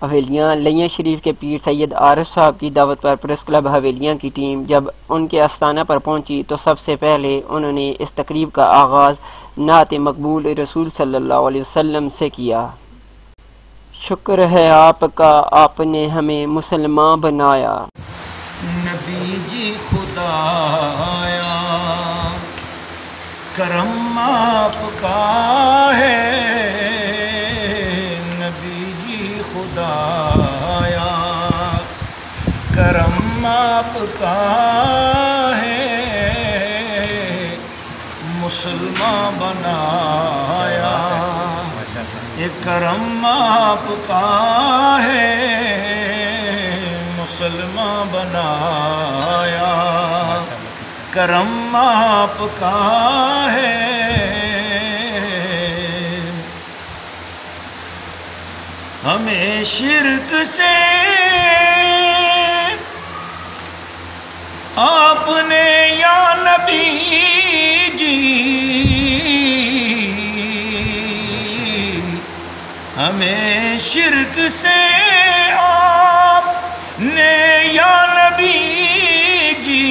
حویلیاں لیاں شریف کے پیر سید عارف صاحب کی دعوت پر پریس کلب حویلیاں کی ٹیم جب ان کے آستانہ پر پہنچی تو سب سے پہلے انہوں نے اس تقریب کا آغاز نعت مقبول رسول صلی اللہ علیہ وسلم سے کیا۔ شکر ہے آپ کا آپ نے ہمیں مسلمان بنایا، نبی جی خدایا کرم آپ کا ہے، نبی جی خدایا کرم آپ کا ہے، مسلمان بنایا، یہ کرم آپ کا ہے، مسلمان بنایا، کرم آپ کا ہے۔ ہمیں شرک سے آپ نے یا نبی جی، ہمیں شرک سے آپ نے یا نبی جی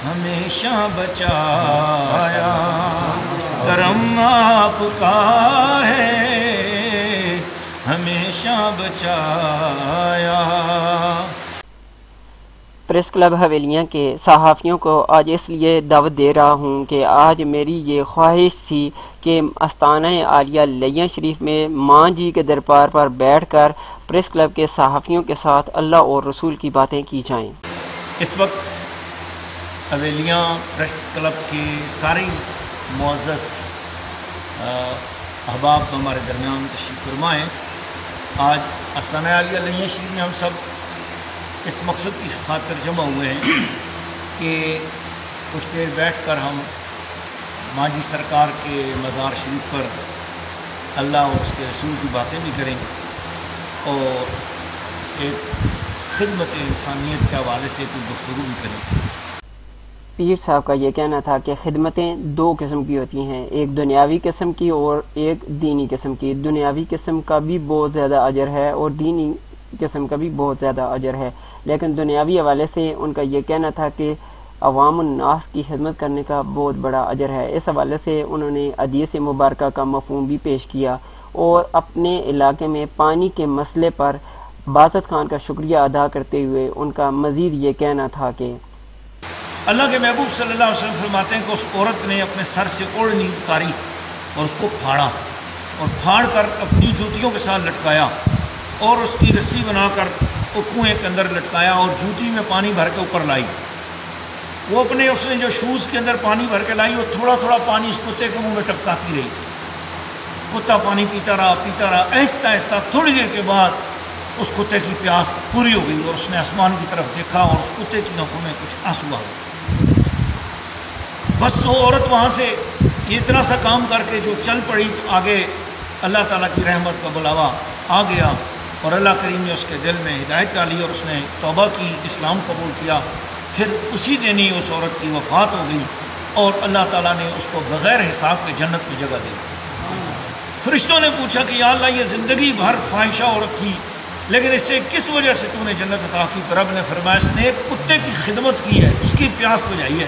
ہمیشہ بچایا، کرم آپ کا ہے، ہمیشہ بچایا۔ پریس کلب حویلیاں کے صحافیوں کو آج اس لیے دعوت دے رہا ہوں کہ آج میری یہ خواہش تھی کہ آستانہ عالیہ لیاں شریف میں ماں جی کے دربار پر بیٹھ کر پریس کلب کے صحافیوں کے ساتھ اللہ اور رسول کی باتیں کی جائیں۔ اس وقت حویلیاں پریس کلب کے سارے معزز احباب ہمارے درمیان تشریف فرما ہیں۔ آج آستانہ عالیہ لیاں شریف میں ہم سب اس مقصد کی خاطر جمع ہوئے ہیں کہ کچھ دیر بیٹھ کر ہم ماں جی سرکار کے مزار شریف پر اللہ اور اس کے رسول کی باتیں بھی کریں اور ایک خدمت انسانیت کے حوالے سے کوئی گفتگو بھی کریں۔ پیر صاحب کا یہ کہنا تھا کہ خدمتیں دو قسم کی ہوتی ہیں، ایک دنیاوی قسم کی اور ایک دینی قسم کی۔ دنیاوی قسم کا بھی بہت زیادہ اجر ہے اور دینی قسم کا بھی بہت زیادہ اجر ہے، لیکن دنیاوی حوالے سے ان کا یہ کہنا تھا کہ عوام الناس کی خدمت کرنے کا بہت بڑا اجر ہے۔ اس حوالے سے انہوں نے حدیث مبارکہ کا مفہوم بھی پیش کیا اور اپنے علاقے میں پانی کے مسئلے پر باسط خان کا شکریہ ادا کرتے ہوئے ان کا مزید یہ کہنا تھا کہ اللہ کے محبوب صلی اللہ علیہ وسلم فرماتے ہیں کہ اس عورت نے اپنے سر سے اوڑھنی اتاری اور اس کو پھاڑا اور پھاڑ کر اپنی جوتیوں کے ساتھ لٹکایا اور اس کی رسی بنا کر وہ کنویں کے اندر لٹکایا اور جوتی میں پانی بھر کے اوپر لائی۔ وہ اس نے جو شوز کے اندر پانی بھر کے لائی، وہ تھوڑا تھوڑا پانی اس کتے کے منہ میں ٹپکاتی رہی۔ کتا پانی پیتا رہا، آہستہ آہستہ تھوڑی دیر کے بعد اس کتے کی پیاس پوری ہو گئی اور اس نے آسمان کی طرف دیکھا اور اس کتے کی آنکھوں میں کچھ آنسو آ گئے۔ بس وہ عورت وہاں سے یہ اتنا سا کام کر کے جو چل پڑی تو آگے اللہ تعالیٰ کی رحمت کا بلاوا آ گیا اور اللہ کریم نے اس کے دل میں ہدایت ڈالی اور اس نے توبہ کی، اسلام قبول کیا۔ پھر اسی دن ہی اس عورت کی وفات ہو گئی اور اللہ تعالیٰ نے اس کو بغیر حساب کے جنت میں جگہ دی۔ فرشتوں نے پوچھا کہ یا اللہ، یہ زندگی بھر فاحشہ عورت تھی لیکن اس سے کس وجہ سے تو نے جنت عطا کی؟ تو رب نے فرمایا اس نے ایک کتے کی خدمت کی ہے، اس کی پیاس بجھائی ہے،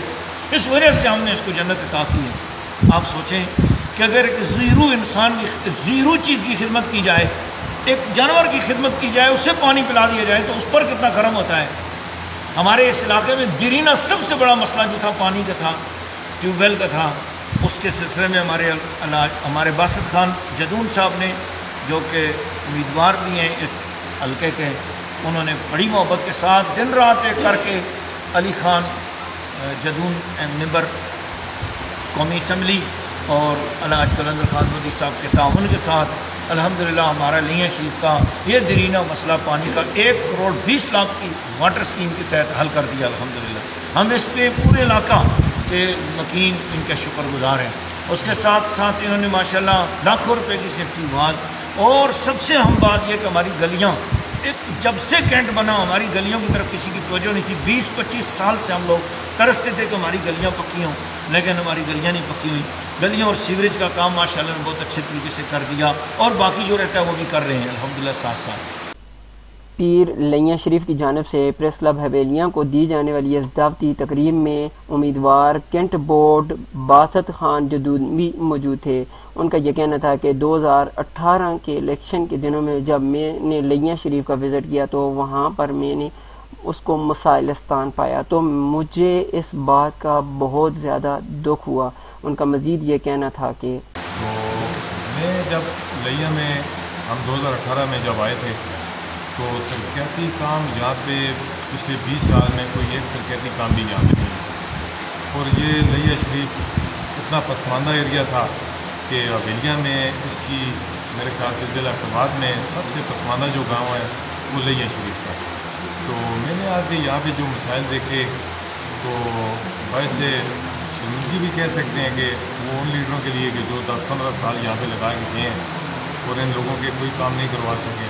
اس وجہ سے ہم نے اس کو جنت عطا کی ہے۔ آپ سوچیں کہ اگر ایک زیرو انسان کی زیرو چیز کی خدمت کی جائے، ایک جانور کی خدمت کی جائے، اسے پانی پلا دیا جائے تو اس پر کتنا کرم ہوتا ہے۔ ہمارے اس علاقے میں دیرینہ سب سے بڑا مسئلہ جو تھا پانی کا تھا، ٹیوب ویل کا تھا۔ اس کے سلسلے میں ہمارے باسط خان جدون صاحب نے، جو کہ امیدوار بھی ہیں اس حلقے کے، انہوں نے بڑی محبت کے ساتھ دن رات ایک کر کے علی خان جدون ممبر قومی اسمبلی اور الحاج قلندر خان مودی صاحب کے تعاون کے ساتھ الحمدللہ ہمارا لیاں شریف کا یہ دیرینہ مسئلہ پانی کا 1,20,00,000 کی واٹر اسکیم کے تحت حل کر دیا الحمدللہ۔ ہم اس پہ پورے علاقہ کے مکین ان کے شکر گزار ہیں۔ اس کے ساتھ ساتھ انہوں نے ماشاءاللہ لاکھوں روپے کی سیفٹی وال، اور سب سے اہم بات یہ کہ ہماری گلیاں، ایک جب سے کینٹ بنا ہماری گلیوں کی طرف کسی کی توجہ نہیں تھی۔ 20-25 سال سے ہم لوگ ترستے تھے کہ ہماری گلیاں پکی ہوں، لیکن ہماری گلیاں نہیں پکی ہوئی۔ گلیوں اور سیوریج کا کام ماشاءاللہ نے بہت اچھے طریقے سے کر دیا، اور باقی جو رہتا ہے وہ بھی کر رہے ہیں الحمدللہ ساتھ ساتھ۔ پیر لیاں شریف کی جانب سے پریس کلب حویلیاں کو دی جانے والی اس دعوتی تقریب میں امیدوار کینٹ بورڈ باسط خان جدون بھی موجود تھے۔ ان کا یہ کہنا تھا کہ 2018 کے الیکشن کے دنوں میں جب میں نے لیاں شریف کا وزٹ کیا تو وہاں پر میں نے اس کو مسائلستان پایا تو مجھے اس بات کا بہت زیادہ دکھ ہوا۔ ان کا مزید یہ کہنا تھا کہ تو میں جب لیاں میں ہم 2018 میں جب آئے تھے تو ترقیاتی کام یہاں پہ پچھلے 20 سال میں کوئی ایک ترقیاتی کام بھی یہاں پہ نہیں، اور یہ لیاں شریف اتنا پسماندہ ایریا تھا کہ حویلیاں میں اس کی میرے خیال سے ضلع اقتباد میں سب سے پسماندہ جو گاؤں ہے وہ لیاں شریف کا۔ تو میں نے آ کے یہاں پہ جو مسائل دیکھے تو باعث شرمندگی بھی کہہ سکتے ہیں کہ وہ ان لیڈروں کے لیے کہ جو 10-15 سال یہاں پہ لگا کے گئے ہیں اور ان لوگوں کے کوئی کام نہیں کروا سکے۔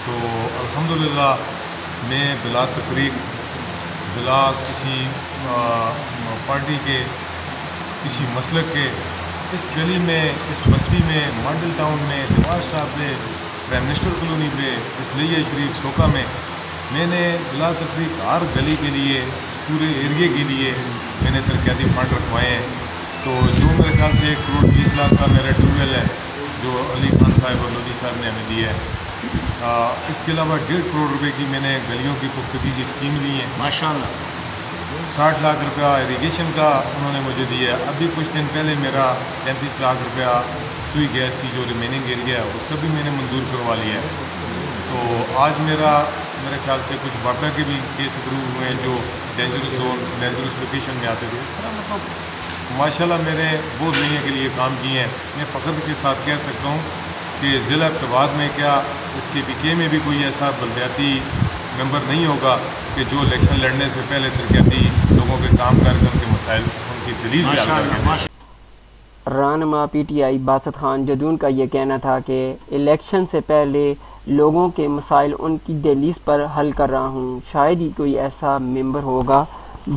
تو الحمدللہ میں بلا تفریق، بلا کسی پارٹی کے، کسی مسلک کے، اس گلی میں، اس بستی میں، ماڈل ٹاؤن میں، دیوار اسٹاپ پہ، پرائم منسٹر کالونی پہ، اس لیاں شریف سوکا میں نے بلا تفریق ہر گلی کے لیے، پورے ایریے کے لیے میں نے ترقیاتی فنڈ رکھوائے ہیں۔ تو جو میرے خیال سے 1 کروڑ 20 لاکھ کا میرا ٹیوب ویل ہے جو علی خان صاحب اور لودھی صاحب نے ہمیں دیا ہے، اس کے علاوہ 1.5 کروڑ روپے کی میں نے گلیوں کی پختگی کی اسکیم لی ہے ماشاءاللہ۔ 60 لاکھ روپیہ اریگیشن کا انہوں نے مجھے دیا ہے۔ ابھی کچھ دن پہلے میرا 35 لاکھ روپیہ سوئی گیس کی جو ریمیننگ ایریا ہے اس کا بھی میں نے منظور کروا لیا ہے۔ تو آج میرے خیال سے کچھ واقعہ کے بھی کیس اپروو ہوئے ہیں جو ڈینجرس زون، ڈینجرس لوکیشن میں آتے تھے۔ اس طرح مطلب ماشاءاللہ میرے بہت لیاں کے لیے کام کیے ہیں۔ میں فخر کے ساتھ کہہ سکتا ہوں کہ ضلع اقتباد میں کیا اس کے PK میں بھی کوئی ایسا بلدیاتی ممبر نہیں ہوگا کہ جو الیکشن لڑنے سے پہلے ترقیاتی لوگوں کے کام کر کے ان کے مسائل، ان کی دلیل بیان کر کے۔ رہنما PTI باسط خان جدون کا یہ کہنا تھا کہ الیکشن سے پہلے لوگوں کے مسائل ان کی دہلیز پر حل کر رہا ہوں۔ شاید ہی کوئی ایسا ممبر ہوگا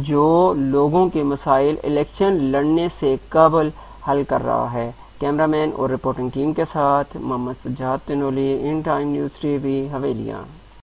جو لوگوں کے مسائل الیکشن لڑنے سے قبل حل کر رہا ہے۔ کیمرہ مین اور رپورٹنگ ٹیم کے ساتھ Muhammad Sajjad Tanoli, in time news TV Havelian.